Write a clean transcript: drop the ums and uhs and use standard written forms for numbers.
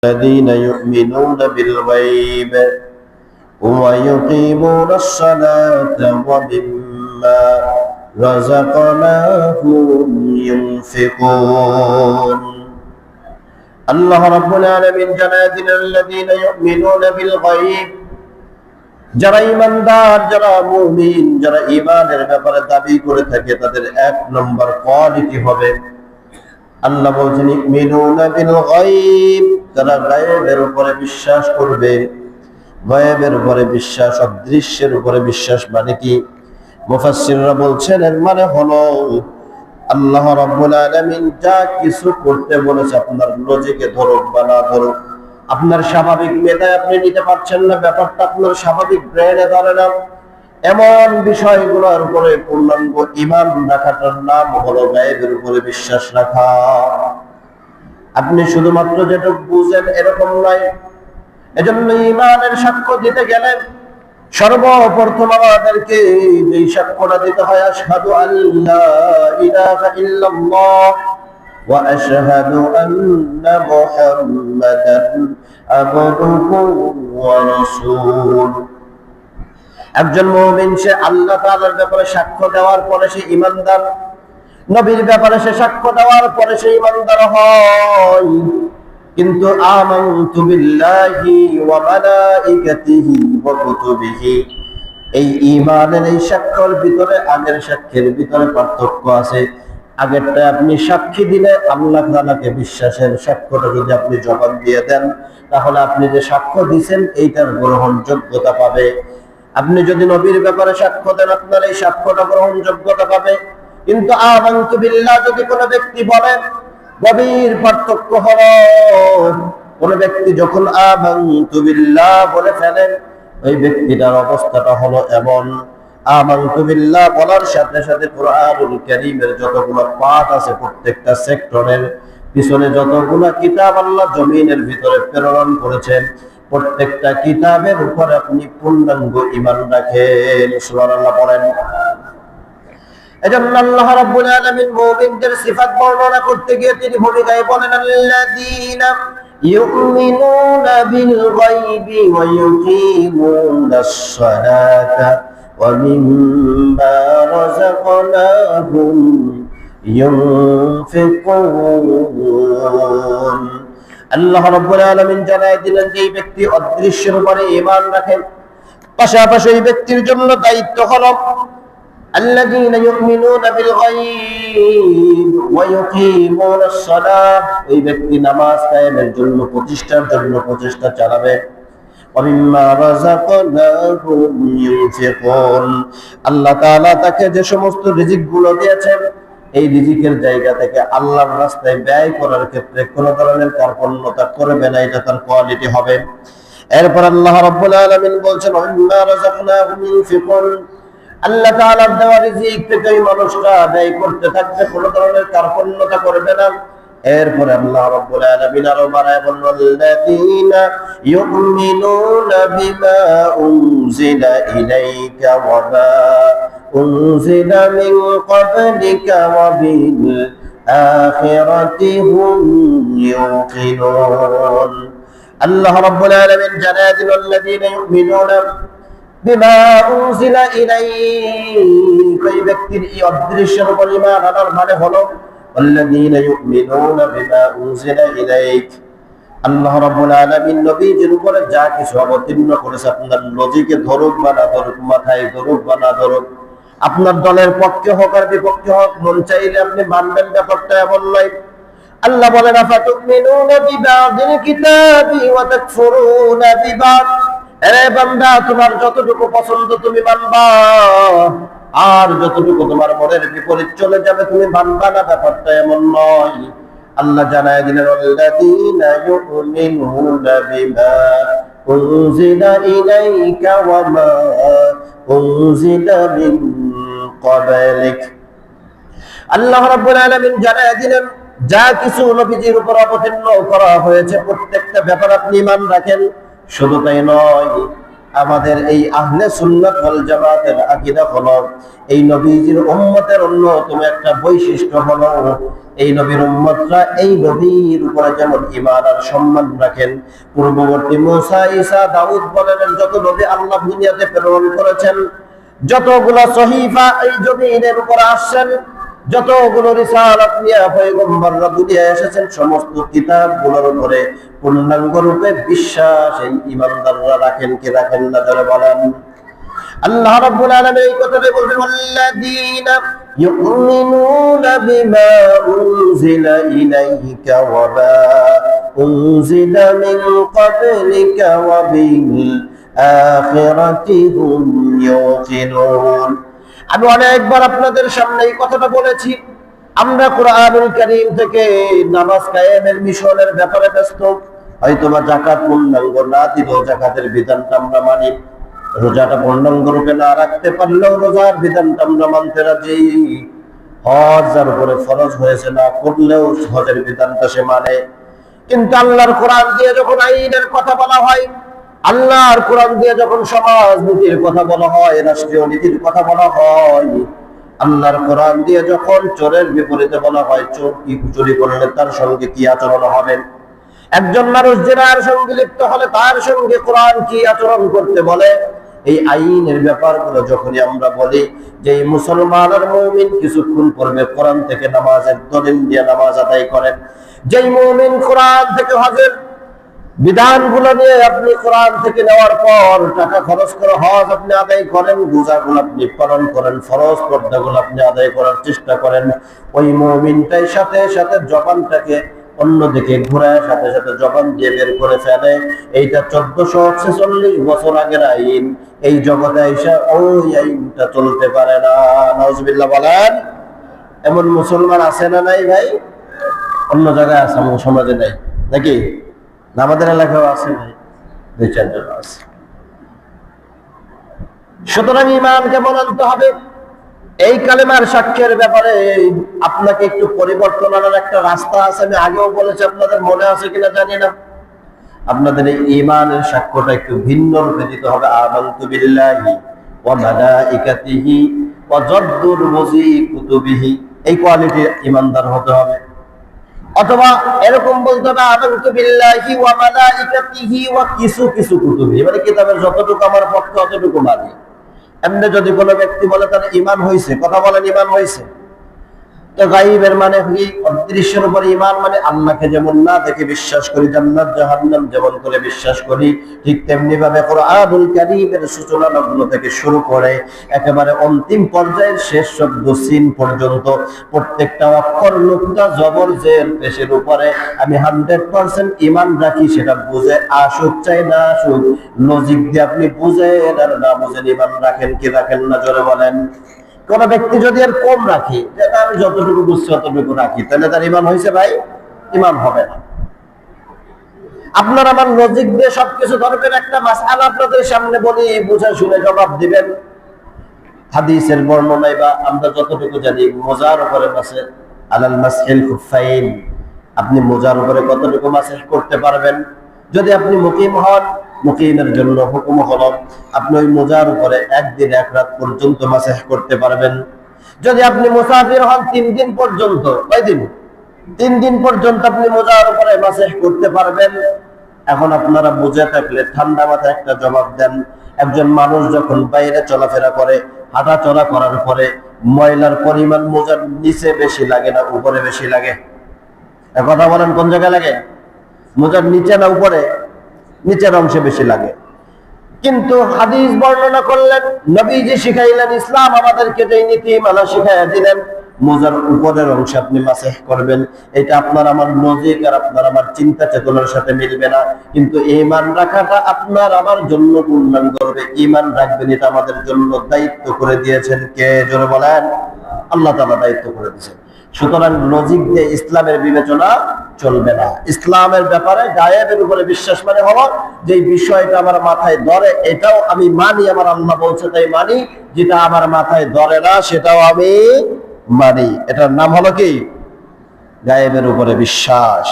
الذين يؤمنون بالغيب ويقيمون الصلاة ومما رزقناهم ينفقون الله رب العالمين جنادنا الذين يؤمنون بالغيب যারা ঈমানদার যারা মুমিন যারা ঈমানের ব্যাপারে দাবি করে থাকে তাদের এক নম্বর কোয়ালিটি হবে আল্লাহ বলেন ইউমিনুনা বিল গায়ব তারা গায়বের উপরে বিশ্বাস করবে গায়বের উপরে বিশ্বাস অদৃশ্যের উপরে বিশ্বাস মানে কি মুফাসসিররা বলছেন এর মানে হলো আল্লাহ রাব্বুল আলামিন যা কিছু করতে বলেছে আপনার লজিকে ধরুক বা না ধরুক আপনার স্বাভাবিক মেধায় আপনি নিতে পারছেন না ব্যাপারটা আপনার স্বাভাবিক ব্রেনে ধরে না এমন বিষয়গুলোর উপরে পূর্ণাঙ্গ ঈমান রাখাটার নাম হলো গায়বের উপরে বিশ্বাস রাখা আপনি শুধুমাত্র যেটুকু বুঝেন এরকম নয় এজন্য ঈমানের সাক্ষ্য দিতে গেলে সর্বপ্রথম আমাদেরকে এই সাক্ষ্যটা দিতে হয় আশহাদু আল্লা ইলাহা ইল্লাল্লাহ ওয়া আশহাদু আন্না মুহাম্মাদান আবদুহু ওয়া রাসূলুহু একজন মুমিন সে আল্লাহ তাআলার ব্যাপারে সাক্ষ্য দেওয়ার পরে সে ঈমানদার নবীর ব্যাপারে সে সাক্ষ্য দেওয়ার পরে সে ঈমানদার হয় কিন্তু আমানতু বিল্লাহি ওয়া মালাইকাতিহি ওয়া কুতুবিহি এই ঈমানের এই সাক্ষ্যের ভিতরে আগের সাক্ষ্যের ভিতরে পার্থক্য আছে আগেরটা আপনি সাক্ষী দিলে আল্লাহ তাআলাকে বিশ্বাসের সাক্ষ্যটা যদি আপনি জবাব দিয়ে দেন তাহলে আপনি যে সাক্ষ্য দিবেন এইটার গ্রহণযোগ্যতা পাবে আপনি যদি নবীর ব্যাপারে সাক্ষ্য দেন আপনার এই সাক্ষ্যটা গ্রহণযোগ্যতা পাবে কিন্তু আমানতু বিল্লাহ যদি কোনো ব্যক্তি বলে গভীর পার্থক্য হলো কোন ব্যক্তি যখন আমানতু বিল্লাহ বলে ফেলেন ওই ব্যক্তিটার অবস্থাটা হলো এমন আমানতু বিল্লাহ বলার সাথে সাথে কুরআনুল কারীমের যতগুলো পাঠ আছে প্রত্যেকটা সেক্টরের পিছনে যতগুলো কিতাব আল্লাহ জমিনের ভিতরে প্রেরণ করেছেন প্রত্যেকটা কিতাবের উপর আপনি পূর্ণাঙ্গ ঈমান রাখেন সুবহানাল্লাহ পড়েন এজন্য আল্লাহ রাব্বুল আলামিন মুমিনদের সিফাত বর্ণনা করতে গিয়ে তিনি ভূমিকায় বলেন আল্লাযীনা ইউমিনুনা বিল গায়বি ওয়া ইউকিমুনাস সালাতা ওয়া মিম্মা রাযাকনাহুম ইউনফিকুন আল্লাহ রাব্বুল আলামিন জানায় দিলেন যে এই ব্যক্তি অদৃশ্যের উপরে ঈমান রাখেন পাশাপাশি এই ব্যক্তির জন্য দায়িত্ব হলো الذين يؤمنون بالغيب ويقيمون الصلاة এই ব্যক্তি নামাজ কায়েমের জন্য প্রতিষ্ঠার জন্য প্রচেষ্টা চালাবে ومما رزقناهم ينفقون আল্লাহ তাআলা তাকে যে সমস্ত রিজিকগুলো দিয়েছেন এই রিজিকের জায়গা থেকে আল্লাহর রাস্তায় ব্যয় করার ক্ষেত্রে কোনো ধরনের কার্পণ্যতা করবে না এটা তার কোয়ালিটি হবে এরপর আল্লাহ রাব্বুল আলামিন বলছেন ومما رزقناهم ينفقون আল্লাহ তাআলার দেওয়া রিজিক থেকে মানুষরা ব্যয় করতে থাকবে কোনো ধরনের কার্পণ্যতা করবে না এরপরে আল্লাহ রাব্বুল আলামিন আরো বাড়ায় বললেন আল্লাযীনা ইউমিনুনা বিমা উনজিলা ইলাইকা ওয়া মা উনজিলা মিন ক্বাবলিকা ওয়া বিল আখিরাতি হুম ইউকিনুন আল্লাহ রাব্বুল আলামিন জানায় দিলেন আল্লাযীনা ইউমিনুনা বিমা উনজিলা ইলাইকা এই ব্যক্তির এই অদৃশ্যের উপর ঈমান আনার মানে হলো আল্লাযীনা ইউমিনুনা বিমা উনজিলা ইলাইক আল্লাহ রাব্বুল আলামিন নবীর উপরে যা কিছু অবতীর্ণ করেছে আপনার লজিকে ধরুক বা না ধরুক মাথায় ধরুক বা না ধরুক আপনার দলের পক্ষে হোক আর বিপক্ষে হোক মন চাইলে আপনি মানবেন ব্যাপারটা এমন নয় আল্লাহ বলেন আফাতুমিনুনা বিবাদিল কিতাবি ওয়া তাকফুরুনা বিবাদ আরে বান্দা তোমার যতটুকু পছন্দ তুমি মানবা আর যতটুকু তোমার মনের বিপরীত চলে যাবে তুমি মানবা না ব্যাপারটা এমন নয় আল্লাহ জানায় দিলেন আল্লাযীনা ইউমিনুনা বিমা উনজিলা ইলাইকা ওয়া মা উনজিলা মিন ক্বাবলিক আল্লাহ রাব্বুল আলামিন জানায় দিলেন যা কিছু নবীজির উপর অবতীর্ণ করা হয়েছে প্রত্যেকটা ব্যাপার আপনি ঈমান রাখেন শুধু তাই নয় আমাদের এই আহলে সুন্নাত ওয়াল জামাতের আকীদা হলো এই নবীজির উম্মতের অন্যতম একটা বৈশিষ্ট্য হলো এই নবীর উম্মতরা এই নবীর উপরে যেমন ঈমান আর সম্মান রাখেন, পূর্ববর্তী মুসা, ঈসা, দাউদ বলেন যত নবী আল্লাহ দুনিয়াতে প্রেরণ করেছেন, যতগুলো সহিফা এই জমিনের উপর আসছেন, যতগুলো রিসালাত নিয়ে পয়গম্বররা দুনিয়ায় এসেছেন, সমস্ত কিতাবগুলোর উপরে পূর্ণাঙ্গ রূপে বিশ্বাস এই ঈমানদাররা রাখেন কি রাখেন না যারা বলেন। আল্লাহ রাব্বুল আলামিন এই কথাটা বলছেন, ওয়াল্লাযীনা ইউমিনুনা বিমা উনজিলা ইলাইকা ওয়া মা উনজিলা মিন ক্বাবলিকা ওয়া বিল আখিরাতি হুম ইউকিনুন। আমি অনেকবার আপনাদের সামনে এই কথাটা বলেছি, আমরা কুরআনুল কারীম থেকে নামাজ কায়েমের মিশনের ব্যাপারে ব্যস্ত, হয়তোবা যাকাত পূর্ণাঙ্গ না দিলেও যাকাতের বিধানটা আমরা মানি, রোজাটা পূর্ণাঙ্গ রূপে না রাখতে পারলেও রোজার বিধানটা আমরা মানতে রাজি, হজ যার উপরে ফরজ হয়েছে না করলেও হজের বিধানটা সে মানে। কিন্তু আল্লাহর কোরআন দিয়ে যখন আইনের কথা বলা হয়, আল্লাহর কোরআন দিয়ে যখন সমাজ নীতির কথা বলা হয়, রাষ্ট্রীয় নীতির কথা বলা হয়, আল্লাহর কোরআন দিয়ে যখন চোরের বিপরীতে বলা হয় চোর কি চুরি করলে তার সঙ্গে কি আচরণ হবে, একজন মানুষ জেনার সঙ্গে লিপ্ত হলে তার সঙ্গে কোরআন কি আচরণ করতে বলে, এই আইনের ব্যাপারগুলো যখনই আমরা বলি যে মুসলমান আর মুমিন কিছুক্ষণ পূর্বে কোরআন থেকে নামাজের দলিল দিয়ে নামাজ আদায় করেন, যেই মুমিন কোরআন থেকে হজের বিধানগুলো নিয়ে আপনি কোরআন থেকে নেওয়ার পর টাকা খরচ করে হজ আপনি আদায় করেন, রোজাগুলো আপনি পালন করেন, ফরজ পর্দাগুলো আপনি আদায় করার চেষ্টা করেন, ওই মুমিনটাই সাথে সাথে জবানটাকে অন্যদিকে ঘুরায় সাথে সাথে জবান দিয়ে বের করে ফেলে। এইটা 1446 বছর আগের আইন, এই জগতে এসে ওই আইনটা চলতে পারে না। নাউজুবিল্লাহ বলেন। এমন মুসলমান আছে না নাই ভাই? অন্য জায়গায় আছে, আমার সমাজে নাই নাকি? আমাদের এলাকাও আছে ভাই, 2-4 জন আছে। সুতরাং ঈমানকে বলতে হবে। এই কালেমার সাক্ষ্যের ব্যাপারে আপনাকে একটু পরিবর্তন আনার একটা রাস্তা আছে, আমি আগেও বলেছি, আপনাদের মনে আছে কিনা জানি না। আপনাদের এই ঈমানের সাক্ষ্যটা একটু ভিন্ন রূপে দিতে হবে। আমানতু বিল্লাহি ওয়া মালাইকাতিহি ওয়া জাদ্দুর মুজি কুতুবিহি, এই কোয়ালিটির ঈমানদার হতে হবে। অথবা এরকম বলতে হবে আমানতু বিল্লাহি ওয়া মালাইকাতিহি ওয়া কিছু কিছু কুতুবিহি, মানে কিতাবের যতটুকু আমার পক্ষে অতটুকু মানি। এমনি যদি কোনো ব্যক্তি বলে তার ঈমান হয়েছে, কথা বলেন ঈমান হয়েছে, তো গায়বের মানে কি? অদৃশ্যের উপর ঈমান মানে আল্লাহকে যেমন না দেখে বিশ্বাস করি, জান্নাত জাহান্নাম যেমন করে বিশ্বাস করি, ঠিক তেমনি ভাবে কুরআনুল কারীমের সূচনা লগ্ন থেকে শুরু করে একেবারে অন্তিম পর্যায়ের শেষ শব্দ সিন পর্যন্ত প্রত্যেকটা অক্ষর, নুকতা, জবর, জের, পেশের উপরে আমি 100% ঈমান রাখি। সেটা বুঝে আসুক চাই না আসুক, লজিক দিয়ে আপনি বুঝেন আর না বুঝেন ঈমান রাখেন কি রাখেন না, জোরে বলেন। কোন ব্যক্তি যদি আর কম রাখি, যেটা আমি যতটুকু বুঝছি অতটুকু রাখি, তাহলে তার ঈমান হয়েছে ভাই? ঈমান হবে না। আপনার আমার লজিক দিয়ে সবকিছু ধরবেন, একটা মাসআলা আপনাদের সামনে বলি, বুঝে শুনে জবাব দিবেন। হাদিসের বর্ণনায় বা আমরা যতটুকু জানি, মোজার উপরে মাসে আলাল মাসহিল খুফাইন, আপনি মোজার উপরে কতটুকু মাসহ করতে পারবেন। যদি আপনি মুকিম হন, মুকিমের জন্য হুকুম হলো আপনি ওই মোজার উপরে 1 দিন 1 রাত পর্যন্ত মাসহ করতে পারবেন। যদি আপনি মুসাফির হন 3 দিন পর্যন্ত, কয় দিন? 3 দিন পর্যন্ত আপনি মোজার উপরে মাসহ করতে পারবেন। এখন আপনারা বুঝে থাকলে ঠান্ডা মাথায় একটা জবাব দেন, একজন মানুষ যখন বাইরে চলাফেরা করে, হাঁটা চলা করার পরে ময়লার পরিমাণ মোজার নিচে বেশি লাগে না উপরে বেশি লাগে? কথা বলেন, কোন জায়গায় লাগে? মোজার নিচে না উপরে? নিচের অংশে বেশি লাগে। কিন্তু হাদিস বর্ণনা করলেন, নবীজি শিখাইলেন, ইসলাম আমাদেরকে যে নীতিমালা শিখাইয়া দিলেন, মোজার উপরের অংশে আপনি মাসহ করবেন। এটা আপনার আমার লজিক আর আপনার আমার চিন্তা চেতনার সাথে মিলবে না। কিন্তু ঈমান রাখাটা আপনার আমার জন্য পূর্ণাঙ্গ হবে। ঈমান রাখবেন, এটা আমাদের জন্য দায়িত্ব করে দিয়েছেন কে? জোরে বলেন। আল্লাহ তাআলা দায়িত্ব করে দিয়েছেন। সুতরাং লজিক দিয়ে ইসলামের বিবেচনা চলবে না। ইসলামের ব্যাপারে গায়েবের উপরে বিশ্বাস মানে হলো যে বিষয়টা আমার মাথায় ধরে এটাও আমি মানি, আমার আল্লাহ বলছে তাই মানি, যেটা আমার মাথায় ধরে না সেটাও আমি মানি। এটার নাম হলো কি? গায়েবের উপরে বিশ্বাস।